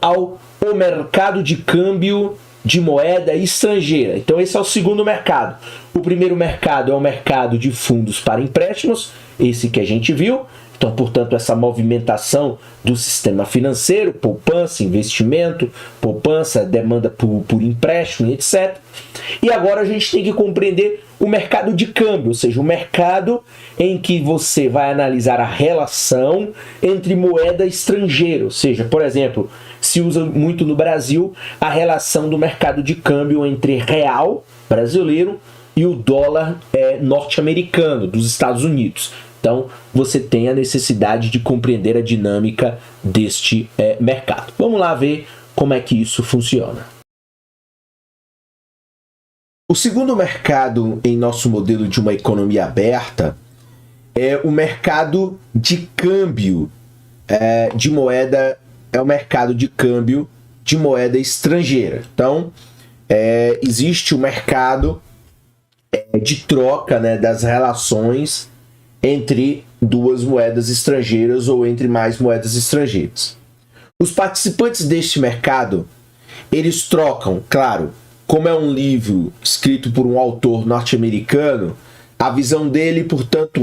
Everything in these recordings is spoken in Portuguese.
ao mercado de câmbio de moeda estrangeira. Então esse é o segundo mercado. O primeiro mercado é o mercado de fundos para empréstimos, esse que a gente viu. Então, portanto, essa movimentação do sistema financeiro, poupança, investimento, poupança, demanda por empréstimo, etc. E agora a gente tem que compreender o mercado de câmbio, ou seja, o mercado em que você vai analisar a relação entre moeda estrangeira. Ou seja, por exemplo, se usa muito no Brasil a relação do mercado de câmbio entre real brasileiro e o dólar norte-americano, dos Estados Unidos. Então, você tem a necessidade de compreender a dinâmica deste mercado. Vamos lá ver como é que isso funciona. O segundo mercado em nosso modelo de uma economia aberta é o mercado de câmbio de moeda, é o mercado de câmbio de moeda estrangeira. Então, existe o mercado de troca, né, das relações entre duas moedas estrangeiras ou entre mais moedas estrangeiras. Os participantes deste mercado, eles trocam, claro, como é um livro escrito por um autor norte-americano, a visão dele, portanto,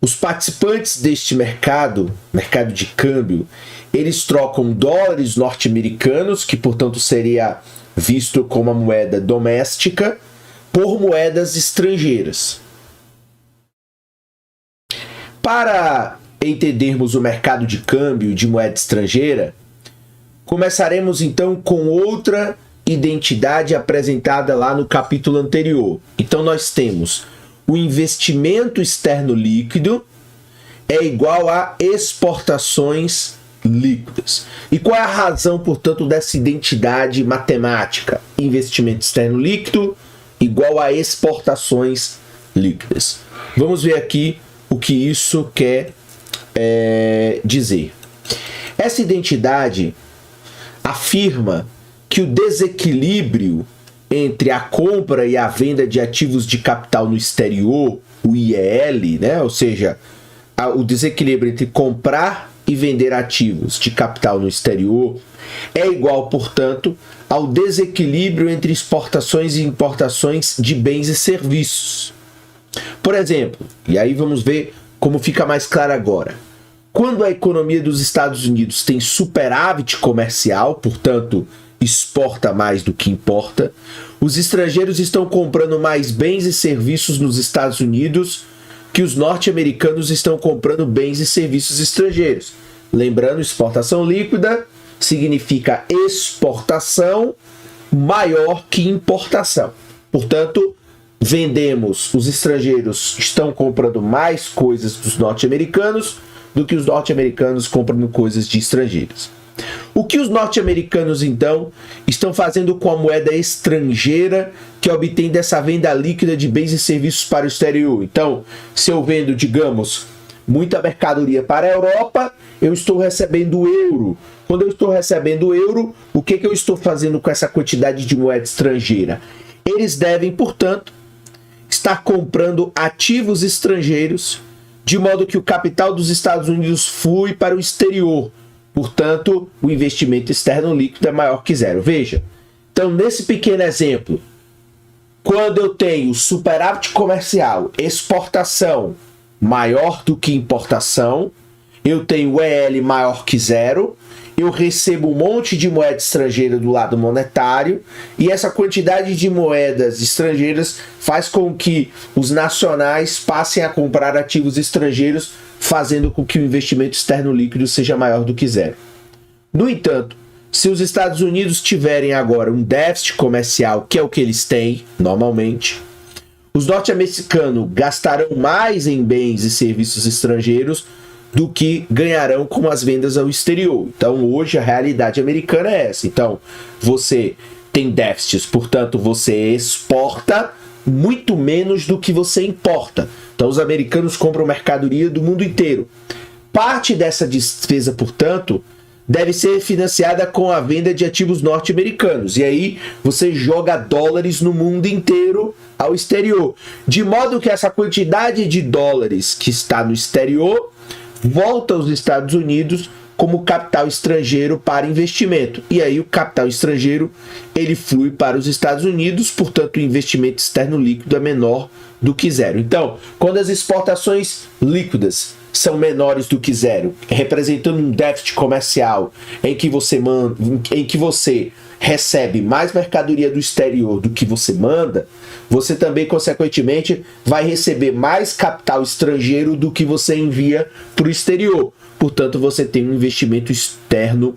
os participantes deste mercado de câmbio, eles trocam dólares norte-americanos, que, portanto, seria visto como a moeda doméstica, por moedas estrangeiras. Para entendermos o mercado de câmbio de moeda estrangeira, começaremos então com outra identidade apresentada lá no capítulo anterior. Então nós temos o investimento externo líquido é igual a exportações líquidas. E qual é a razão, portanto, dessa identidade matemática? Investimento externo líquido igual a exportações líquidas. Vamos ver aqui o que isso quer dizer. Essa identidade afirma que o desequilíbrio entre a compra e a venda de ativos de capital no exterior, o IEL, né? Ou seja, o desequilíbrio entre comprar e vender ativos de capital no exterior é igual, portanto, ao desequilíbrio entre exportações e importações de bens e serviços. Por exemplo, e aí vamos ver como fica mais claro agora. Quando a economia dos Estados Unidos tem superávit comercial, portanto, exporta mais do que importa, os estrangeiros estão comprando mais bens e serviços nos Estados Unidos que os norte-americanos estão comprando bens e serviços estrangeiros. Lembrando, exportação líquida significa exportação maior que importação. Portanto, os estrangeiros estão comprando mais coisas dos norte-americanos do que os norte-americanos comprando coisas de estrangeiros. O que os norte-americanos, então, estão fazendo com a moeda estrangeira que obtém dessa venda líquida de bens e serviços para o exterior? Então, se eu vendo, digamos, muita mercadoria para a Europa, eu estou recebendo euro. Quando eu estou recebendo euro, o que eu estou fazendo com essa quantidade de moeda estrangeira? Eles devem, portanto, estar comprando ativos estrangeiros, de modo que o capital dos Estados Unidos flui para o exterior. Portanto, o investimento externo líquido é maior que zero. Veja, então nesse pequeno exemplo, quando eu tenho superávit comercial, exportação maior do que importação, eu tenho EL maior que zero, eu recebo um monte de moeda estrangeira do lado monetário, e essa quantidade de moedas estrangeiras faz com que os nacionais passem a comprar ativos estrangeiros, fazendo com que o investimento externo líquido seja maior do que zero. No entanto, se os Estados Unidos tiverem agora um déficit comercial, que é o que eles têm normalmente, os norte-americanos gastarão mais em bens e serviços estrangeiros do que ganharão com as vendas ao exterior. Então, hoje, a realidade americana é essa. Então, você tem déficits, portanto, você exporta muito menos do que você importa. Então, os americanos compram mercadoria do mundo inteiro. Parte dessa despesa, portanto, deve ser financiada com a venda de ativos norte-americanos. E aí, você joga dólares no mundo inteiro ao exterior. De modo que essa quantidade de dólares que está no exterior volta aos Estados Unidos como capital estrangeiro para investimento. E aí o capital estrangeiro ele flui para os Estados Unidos, portanto o investimento externo líquido é menor do que zero. Então, quando as exportações líquidas são menores do que zero, representando um déficit comercial em que você recebe mais mercadoria do exterior do que você manda, você também, consequentemente, vai receber mais capital estrangeiro do que você envia para o exterior. Portanto, você tem um investimento externo,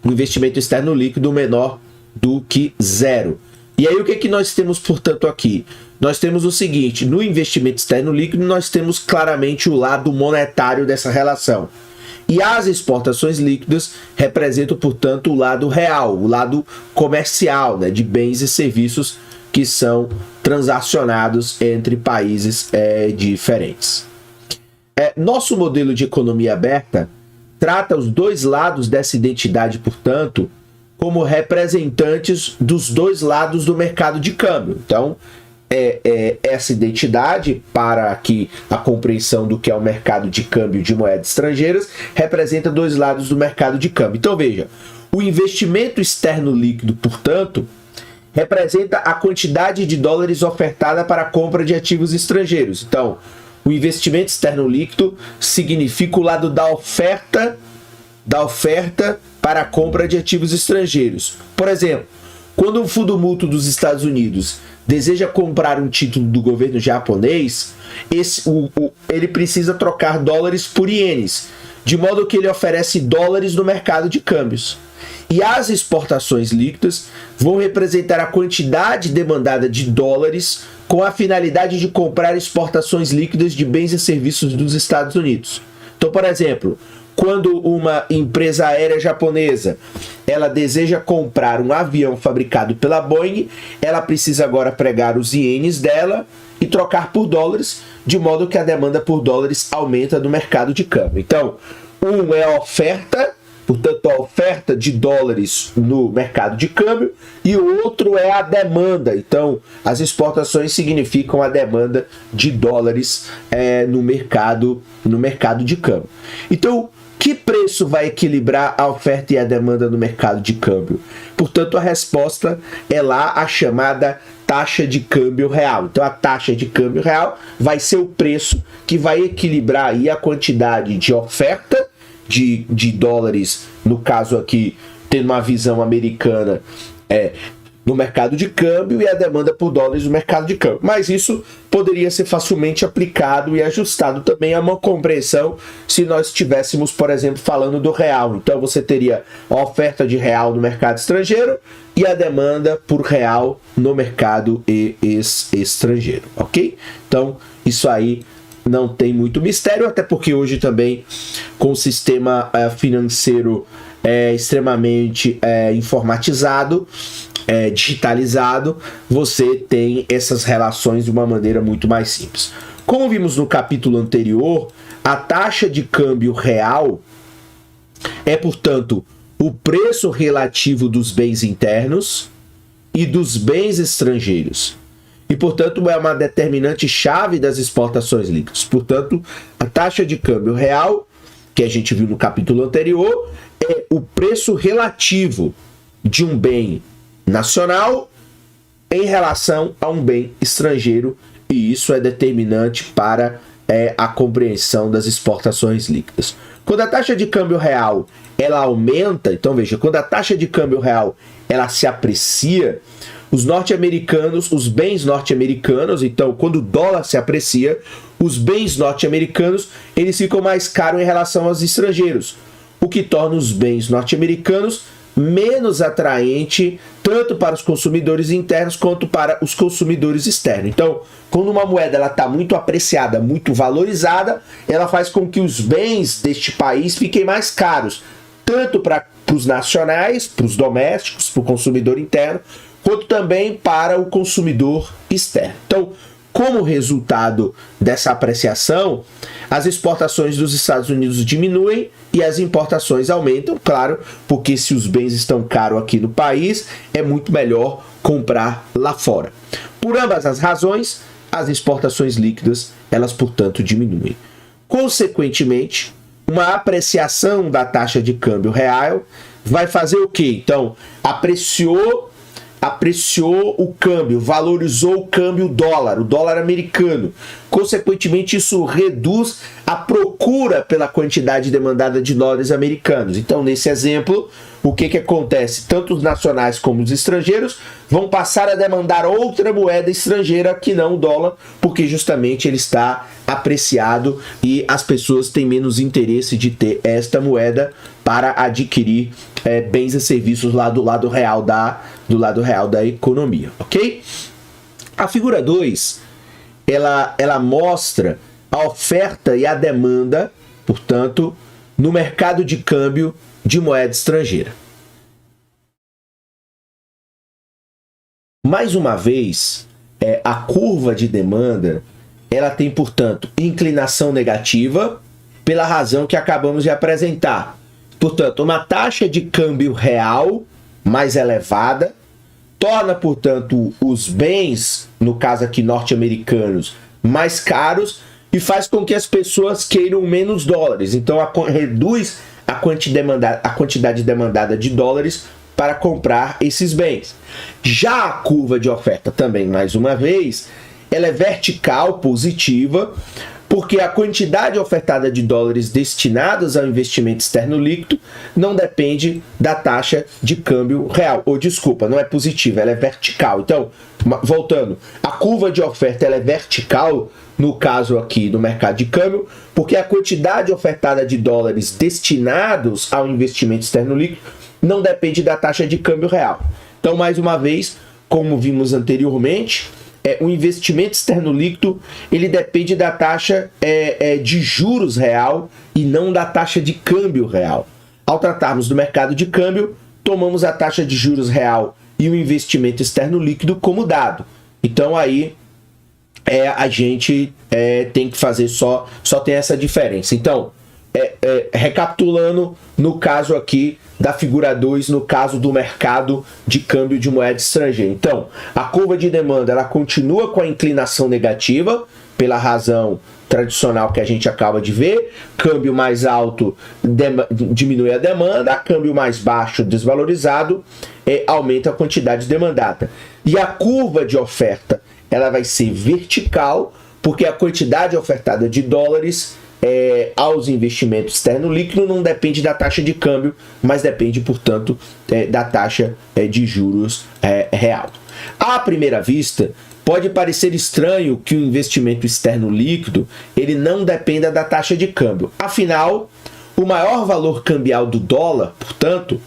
um investimento externo líquido menor do que zero. E aí o que nós temos, portanto, aqui? Nós temos o seguinte: no investimento externo líquido, nós temos claramente o lado monetário dessa relação. E as exportações líquidas representam, portanto, o lado real, o lado comercial, né, de bens e serviços que são transacionados entre países diferentes. Nosso modelo de economia aberta trata os dois lados dessa identidade, portanto, como representantes dos dois lados do mercado de câmbio. Então, essa identidade, para que a compreensão do que é o mercado de câmbio de moedas estrangeiras, representa dois lados do mercado de câmbio. Então, veja, o investimento externo líquido, portanto, representa a quantidade de dólares ofertada para a compra de ativos estrangeiros. Então, o investimento externo líquido significa o lado da oferta para a compra de ativos estrangeiros. Por exemplo, quando um fundo mútuo dos Estados Unidos deseja comprar um título do governo japonês, ele precisa trocar dólares por ienes, de modo que ele oferece dólares no mercado de câmbios. E as exportações líquidas vão representar a quantidade demandada de dólares com a finalidade de comprar exportações líquidas de bens e serviços dos Estados Unidos. Então, por exemplo, quando uma empresa aérea japonesa ela deseja comprar um avião fabricado pela Boeing, ela precisa agora pregar os ienes dela e trocar por dólares, de modo que a demanda por dólares aumenta no mercado de câmbio. Então, um é a oferta, portanto, a oferta de dólares no mercado de câmbio, e o outro é a demanda. Então, as exportações significam a demanda de dólares no mercado de câmbio. Então, que preço vai equilibrar a oferta e a demanda no mercado de câmbio? Portanto, a resposta é lá a chamada taxa de câmbio real. Então, a taxa de câmbio real vai ser o preço que vai equilibrar aí a quantidade de oferta de dólares, no caso aqui, tendo uma visão americana, no mercado de câmbio, e a demanda por dólares no mercado de câmbio. Mas isso poderia ser facilmente aplicado e ajustado também a uma compreensão se nós estivéssemos, por exemplo, falando do real. Então você teria a oferta de real no mercado estrangeiro e a demanda por real no mercado estrangeiro, ok? Então isso aí não tem muito mistério, até porque hoje também, com o sistema financeiro extremamente informatizado, digitalizado, você tem essas relações de uma maneira muito mais simples. Como vimos no capítulo anterior, a taxa de câmbio real é, portanto, o preço relativo dos bens internos e dos bens estrangeiros. E, portanto, é uma determinante chave das exportações líquidas. Portanto, a taxa de câmbio real, que a gente viu no capítulo anterior, é o preço relativo de um bem nacional em relação a um bem estrangeiro, e isso é determinante para a compreensão das exportações líquidas. Quando a taxa de câmbio real ela aumenta, então veja, quando a taxa de câmbio real ela se aprecia, os norte-americanos, os bens norte-americanos, então quando o dólar se aprecia, os bens norte-americanos eles ficam mais caros em relação aos estrangeiros, o que torna os bens norte-americanos menos atraente tanto para os consumidores internos quanto para os consumidores externos. Então, quando uma moeda está muito apreciada, muito valorizada, ela faz com que os bens deste país fiquem mais caros, tanto para os nacionais, para os domésticos, para o consumidor interno, quanto também para o consumidor externo. Então, como resultado dessa apreciação, as exportações dos Estados Unidos diminuem e as importações aumentam, claro, porque se os bens estão caros aqui no país, é muito melhor comprar lá fora. Por ambas as razões, as exportações líquidas, elas, portanto, diminuem. Consequentemente, uma apreciação da taxa de câmbio real vai fazer o quê? Então, apreciou o câmbio, valorizou o câmbio o dólar americano. Consequentemente, isso reduz a procura pela quantidade demandada de dólares americanos. Então, nesse exemplo, o que acontece? Tanto os nacionais como os estrangeiros vão passar a demandar outra moeda estrangeira que não o dólar, porque justamente ele está apreciado e as pessoas têm menos interesse de ter esta moeda para adquirir bens e serviços lá do lado real da economia, ok? A figura 2, ela mostra a oferta e a demanda, portanto, no mercado de câmbio de moeda estrangeira. Mais uma vez, a curva de demanda, ela tem, portanto, inclinação negativa, pela razão que acabamos de apresentar. Portanto, uma taxa de câmbio real mais elevada torna, portanto, os bens, no caso aqui norte-americanos, mais caros e faz com que as pessoas queiram menos dólares. Então, reduz a quantidade demandada de dólares para comprar esses bens. Já a curva de oferta também, mais uma vez, ela é vertical, positiva, porque a quantidade ofertada de dólares destinados ao investimento externo líquido não depende da taxa de câmbio real. Ou desculpa, não é positiva, ela é vertical. Então, voltando, a curva de oferta ela é vertical, no caso aqui do mercado de câmbio, porque a quantidade ofertada de dólares destinados ao investimento externo líquido não depende da taxa de câmbio real. Então, mais uma vez, como vimos anteriormente, o investimento externo líquido ele depende da taxa de juros real e não da taxa de câmbio real. Ao tratarmos do mercado de câmbio, tomamos a taxa de juros real e o investimento externo líquido como dado. Então aí a gente tem que fazer só tem essa diferença. Então, recapitulando, no caso aqui da figura 2, no caso do mercado de câmbio de moeda estrangeira. Então, a curva de demanda ela continua com a inclinação negativa, pela razão tradicional que a gente acaba de ver. Câmbio mais alto diminui a demanda, câmbio mais baixo, desvalorizado, aumenta a quantidade demandada. E a curva de oferta ela vai ser vertical, porque a quantidade ofertada de dólares aos investimentos externo líquido não depende da taxa de câmbio, mas depende, portanto, da taxa de juros real. À primeira vista, pode parecer estranho que o investimento externo líquido ele não dependa da taxa de câmbio. Afinal, o maior valor cambial do dólar, portanto,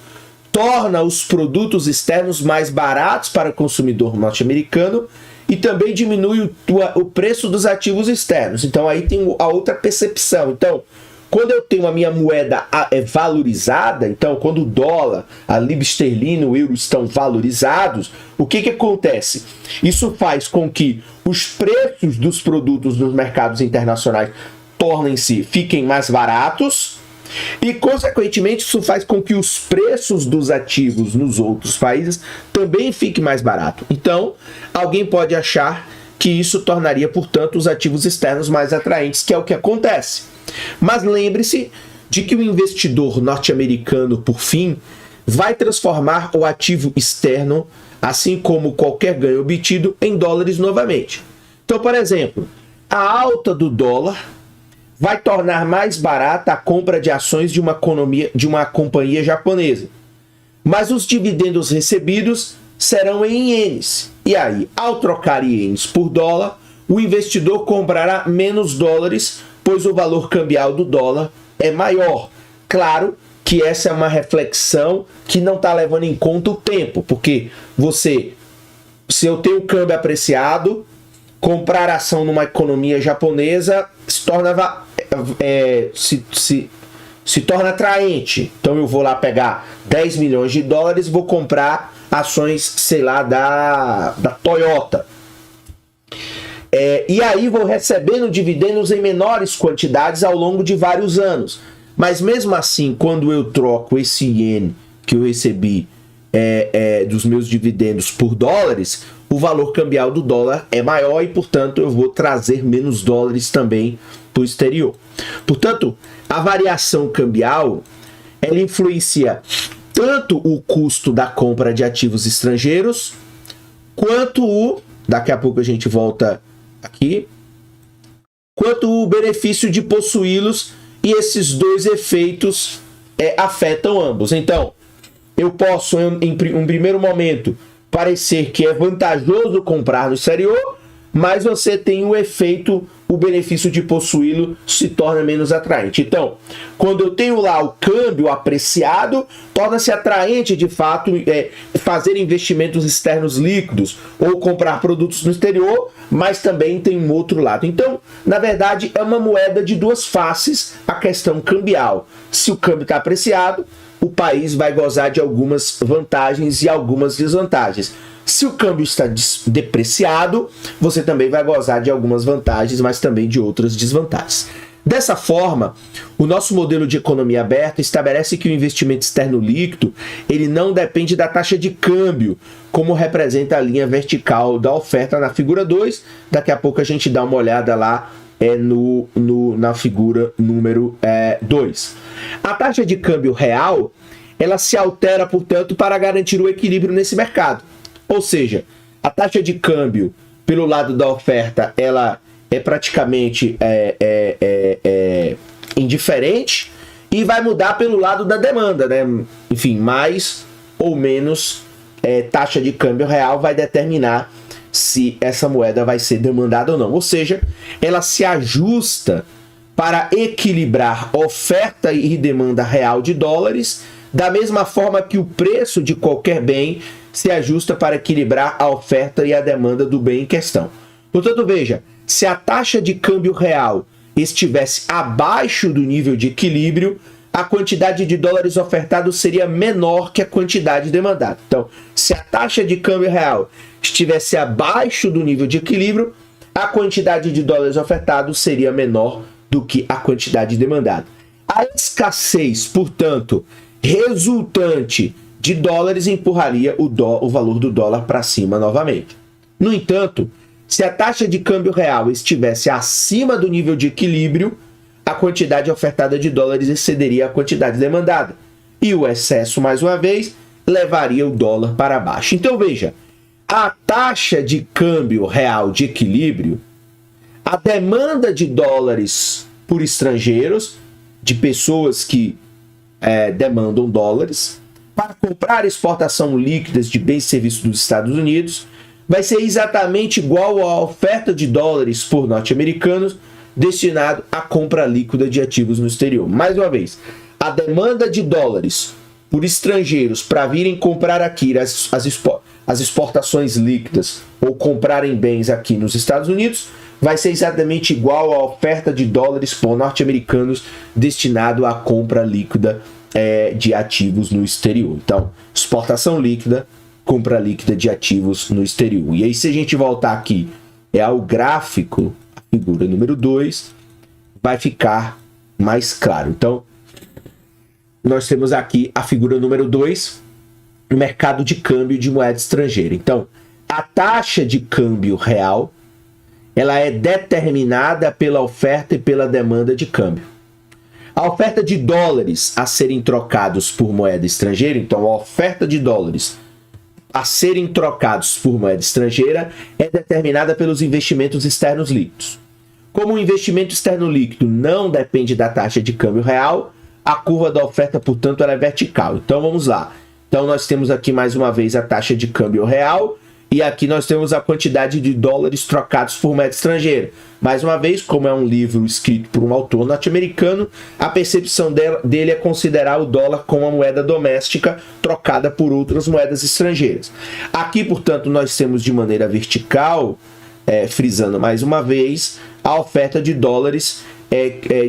torna os produtos externos mais baratos para o consumidor norte-americano e também diminui o preço dos ativos externos. Então aí tem a outra percepção. Então, quando eu tenho a minha moeda valorizada, então quando o dólar, a libra esterlina, o euro estão valorizados, o que acontece? Isso faz com que os preços dos produtos nos mercados internacionais fiquem mais baratos e, consequentemente, isso faz com que os preços dos ativos nos outros países também fiquem mais baratos. Então, alguém pode achar que isso tornaria, portanto, os ativos externos mais atraentes, que é o que acontece. Mas lembre-se de que o investidor norte-americano, por fim, vai transformar o ativo externo, assim como qualquer ganho obtido, em dólares novamente. Então, por exemplo, a alta do dólar vai tornar mais barata a compra de ações de uma companhia japonesa. Mas os dividendos recebidos serão em ienes. E aí, ao trocar ienes por dólar, o investidor comprará menos dólares, pois o valor cambial do dólar é maior. Claro que essa é uma reflexão que não está levando em conta o tempo, porque se eu tenho câmbio apreciado, comprar ação numa economia japonesa se torna atraente. Então eu vou lá pegar 10 milhões de dólares, vou comprar ações, sei lá, da Toyota. E aí vou recebendo dividendos em menores quantidades ao longo de vários anos. Mas mesmo assim, quando eu troco esse iene que eu recebi dos meus dividendos por dólares, o valor cambial do dólar é maior e, portanto, eu vou trazer menos dólares também para o exterior. Portanto, a variação cambial, ela influencia tanto o custo da compra de ativos estrangeiros, quanto daqui a pouco a gente volta aqui, quanto o benefício de possuí-los, e esses dois efeitos afetam ambos. Então, eu posso, em um primeiro momento, parecer que é vantajoso comprar no exterior, mas você tem o efeito, o benefício de possuí-lo se torna menos atraente. Então, quando eu tenho lá o câmbio apreciado, torna-se atraente de fato fazer investimentos externos líquidos ou comprar produtos no exterior, mas também tem um outro lado. Então, na verdade, é uma moeda de duas faces a questão cambial. Se o câmbio está apreciado, o país vai gozar de algumas vantagens e algumas desvantagens. Se o câmbio está depreciado, você também vai gozar de algumas vantagens, mas também de outras desvantagens. Dessa forma, o nosso modelo de economia aberta estabelece que o investimento externo líquido ele não depende da taxa de câmbio, como representa a linha vertical da oferta na figura 2. Daqui a pouco a gente dá uma olhada lá na figura número 2. A taxa de câmbio real ela se altera, portanto, para garantir o equilíbrio nesse mercado. Ou seja, a taxa de câmbio pelo lado da oferta ela é praticamente indiferente e vai mudar pelo lado da demanda, né? Enfim, mais ou menos taxa de câmbio real vai determinar se essa moeda vai ser demandada ou não. Ou seja, ela se ajusta para equilibrar oferta e demanda real de dólares, da mesma forma que o preço de qualquer bem se ajusta para equilibrar a oferta e a demanda do bem em questão. Portanto, veja, se a taxa de câmbio real estivesse abaixo do nível de equilíbrio, a quantidade de dólares ofertados seria menor que a quantidade demandada. Então, se a taxa de câmbio real estivesse abaixo do nível de equilíbrio, a quantidade de dólares ofertados seria menor do que a quantidade demandada. A escassez, portanto, resultante de dólares empurraria o valor do dólar para cima novamente. No entanto, se a taxa de câmbio real estivesse acima do nível de equilíbrio, a quantidade ofertada de dólares excederia a quantidade demandada. E o excesso, mais uma vez, levaria o dólar para baixo. Então veja, a taxa de câmbio real de equilíbrio, a demanda de dólares por estrangeiros, de pessoas que demandam dólares, para comprar exportação líquidas de bens e serviços dos Estados Unidos, vai ser exatamente igual à oferta de dólares por norte-americanos destinado à compra líquida de ativos no exterior. Mais uma vez, a demanda de dólares por estrangeiros para virem comprar aqui as exportações líquidas ou comprarem bens aqui nos Estados Unidos vai ser exatamente igual à oferta de dólares por norte-americanos destinado à compra líquida de ativos no exterior. Então, exportação líquida, compra líquida de ativos no exterior. E aí, se a gente voltar aqui ao gráfico, a figura número 2, vai ficar mais claro. Então, nós temos aqui a figura número 2, o mercado de câmbio de moeda estrangeira. Então, a taxa de câmbio real, ela é determinada pela oferta e pela demanda de câmbio. A oferta de dólares a serem trocados por moeda estrangeira, então a oferta de dólares a serem trocados por moeda estrangeira é determinada pelos investimentos externos líquidos. Como o investimento externo líquido não depende da taxa de câmbio real, a curva da oferta, portanto, ela é vertical. Então vamos lá. Então nós temos aqui mais uma vez a taxa de câmbio real e aqui nós temos a quantidade de dólares trocados por moeda estrangeira. Mais uma vez, como é um livro escrito por um autor norte-americano, a percepção dele é considerar o dólar como uma moeda doméstica trocada por outras moedas estrangeiras. Aqui, portanto, nós temos de maneira vertical, frisando mais uma vez, a oferta de dólares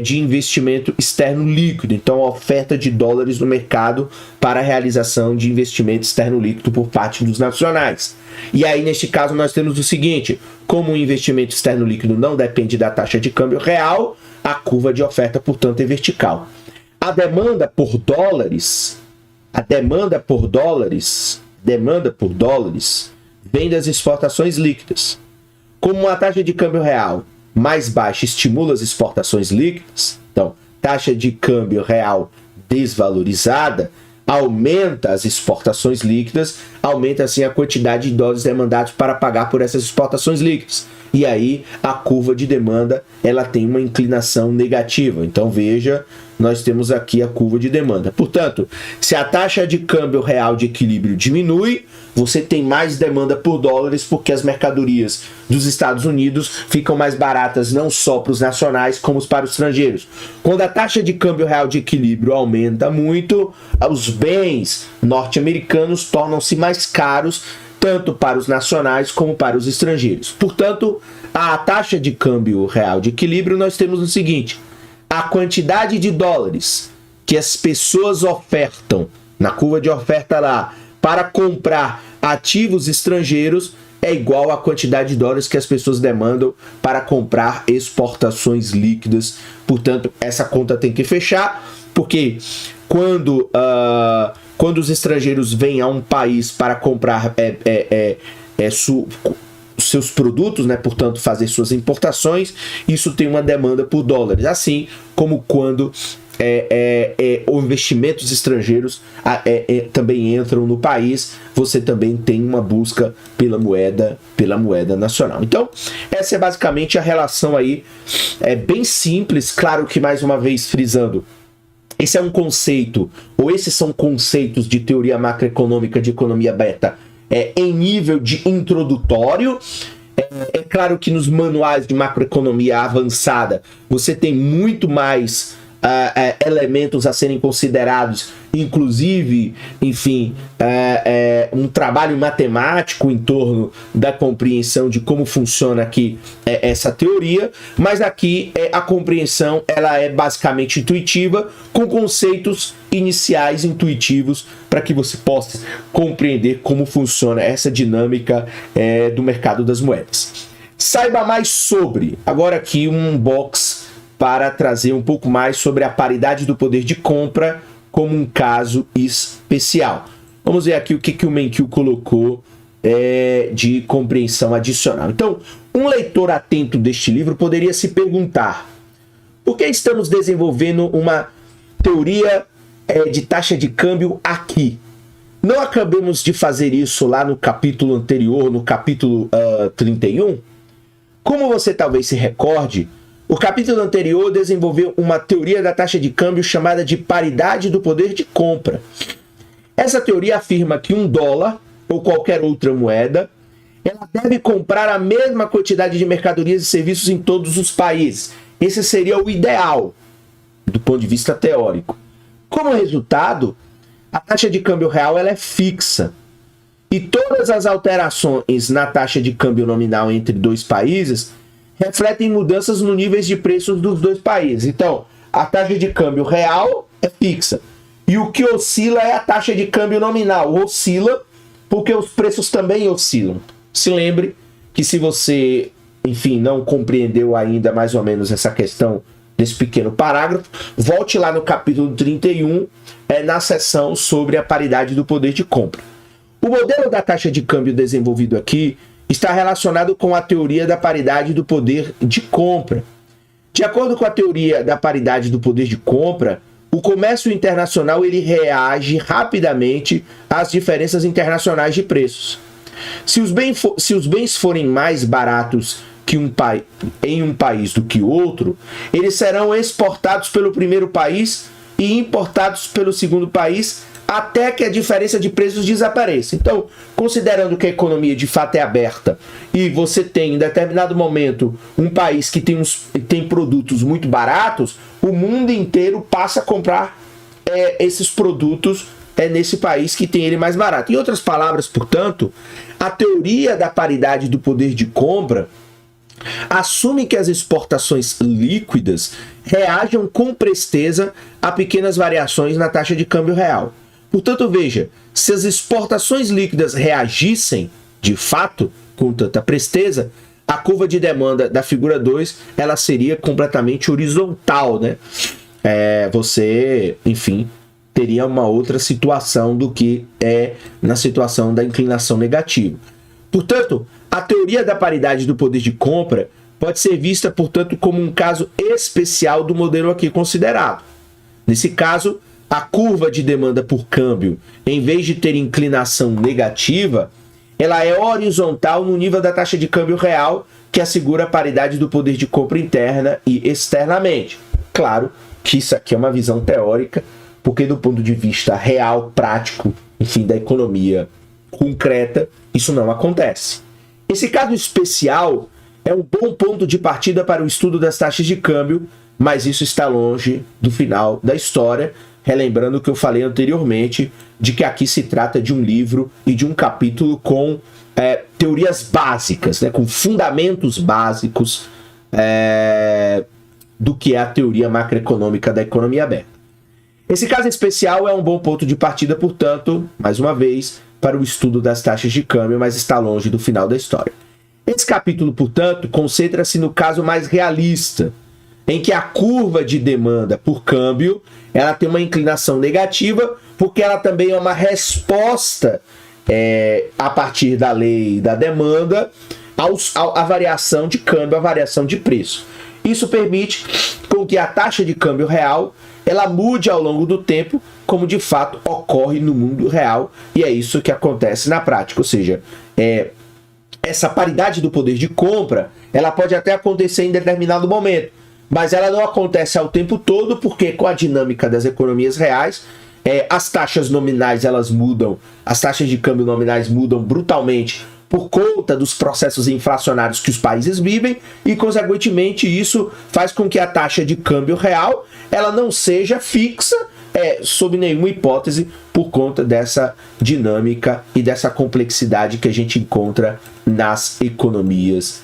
de investimento externo líquido. Então, a oferta de dólares no mercado para a realização de investimento externo líquido por parte dos nacionais. E aí, neste caso, nós temos o seguinte: como o investimento externo líquido não depende da taxa de câmbio real, a curva de oferta, portanto, é vertical. A demanda por dólares vem das exportações líquidas. Como a taxa de câmbio real mais baixa estimula as exportações líquidas, então, taxa de câmbio real desvalorizada, aumenta as exportações líquidas, aumenta assim a quantidade de dólares demandados para pagar por essas exportações líquidas. E aí a curva de demanda ela tem uma inclinação negativa. Então veja, nós temos aqui a curva de demanda. Portanto, se a taxa de câmbio real de equilíbrio diminui, você tem mais demanda por dólares porque as mercadorias dos Estados Unidos ficam mais baratas não só para os nacionais como para os estrangeiros. Quando a taxa de câmbio real de equilíbrio aumenta muito, os bens norte-americanos tornam-se mais caros tanto para os nacionais como para os estrangeiros. Portanto, a taxa de câmbio real de equilíbrio nós temos o seguinte: a quantidade de dólares que as pessoas ofertam na curva de oferta lá para comprar ativos estrangeiros é igual à quantidade de dólares que as pessoas demandam para comprar exportações líquidas. Portanto, essa conta tem que fechar, porque quando os estrangeiros vêm a um país para comprar seus produtos, né, portanto fazer suas importações, isso tem uma demanda por dólares, assim como quando investimentos estrangeiros também entram no país, você também tem uma busca pela moeda nacional. Então, essa é basicamente a relação aí, é bem simples, claro que mais uma vez frisando, esse é um conceito, ou esses são conceitos de teoria macroeconômica de economia aberta em nível de introdutório. É claro que nos manuais de macroeconomia avançada você tem muito mais elementos a serem considerados, inclusive, enfim, um trabalho matemático em torno da compreensão de como funciona aqui essa teoria, mas aqui a compreensão ela é basicamente intuitiva, com conceitos iniciais intuitivos para que você possa compreender como funciona essa dinâmica do mercado das moedas. Saiba mais sobre, agora aqui um box para trazer um pouco mais sobre a paridade do poder de compra como um caso especial. Vamos ver aqui o que o Menkyu colocou de compreensão adicional. Então, um leitor atento deste livro poderia se perguntar: por que estamos desenvolvendo uma teoria de taxa de câmbio aqui? Não acabamos de fazer isso lá no capítulo anterior, no capítulo 31? Como você talvez se recorde, o capítulo anterior desenvolveu uma teoria da taxa de câmbio chamada de paridade do poder de compra. Essa teoria afirma que um dólar, ou qualquer outra moeda, ela deve comprar a mesma quantidade de mercadorias e serviços em todos os países. Esse seria o ideal, do ponto de vista teórico. Como resultado, a taxa de câmbio real ela é fixa. E todas as alterações na taxa de câmbio nominal entre dois países refletem mudanças no níveis de preços dos dois países. Então, a taxa de câmbio real é fixa. E o que oscila é a taxa de câmbio nominal. Oscila porque os preços também oscilam. Se lembre que se você, enfim, não compreendeu ainda mais ou menos essa questão desse pequeno parágrafo, volte lá no capítulo 31, na seção sobre a paridade do poder de compra. O modelo da taxa de câmbio desenvolvido aqui está relacionado com a teoria da paridade do poder de compra. De acordo com a teoria da paridade do poder de compra, o comércio internacional ele reage rapidamente às diferenças internacionais de preços. Se os bens forem mais baratos em um país do que outro, eles serão exportados pelo primeiro país e importados pelo segundo país, até que a diferença de preços desapareça. Então, considerando que a economia de fato é aberta e você tem em determinado momento um país que tem produtos muito baratos, o mundo inteiro passa a comprar esses produtos nesse país que tem ele mais barato. Em outras palavras, portanto, a teoria da paridade do poder de compra assume que as exportações líquidas reajam com presteza a pequenas variações na taxa de câmbio real. Portanto, veja, se as exportações líquidas reagissem, de fato, com tanta presteza, a curva de demanda da figura 2 ela seria completamente horizontal, né? Você, enfim, teria uma outra situação do que na situação da inclinação negativa. Portanto, a teoria da paridade do poder de compra pode ser vista, portanto, como um caso especial do modelo aqui considerado. Nesse caso, a curva de demanda por câmbio, em vez de ter inclinação negativa, ela é horizontal no nível da taxa de câmbio real, que assegura a paridade do poder de compra interna e externamente. Claro que isso aqui é uma visão teórica, porque do ponto de vista real, prático, enfim, da economia concreta, isso não acontece. Esse caso especial é um bom ponto de partida para o estudo das taxas de câmbio, mas isso está longe do final da história, relembrando o que eu falei anteriormente, de que aqui se trata de um livro e de um capítulo com teorias básicas, né, com fundamentos básicos do que é a teoria macroeconômica da economia aberta. Esse caso especial é um bom ponto de partida, portanto, mais uma vez, para o estudo das taxas de câmbio, mas está longe do final da história. Esse capítulo, portanto, concentra-se no caso mais realista, em que a curva de demanda por câmbio ela tem uma inclinação negativa, porque ela também é uma resposta a partir da lei da demanda à variação de câmbio, à variação de preço. Isso permite com que a taxa de câmbio real ela mude ao longo do tempo, como de fato ocorre no mundo real, e é isso que acontece na prática, ou seja, essa paridade do poder de compra, ela pode até acontecer em determinado momento, mas ela não acontece ao tempo todo, porque com a dinâmica das economias reais, as taxas nominais elas mudam, as taxas de câmbio nominais mudam brutalmente por conta dos processos inflacionários que os países vivem e, consequentemente, isso faz com que a taxa de câmbio real ela não seja fixa sob nenhuma hipótese por conta dessa dinâmica e dessa complexidade que a gente encontra nas economias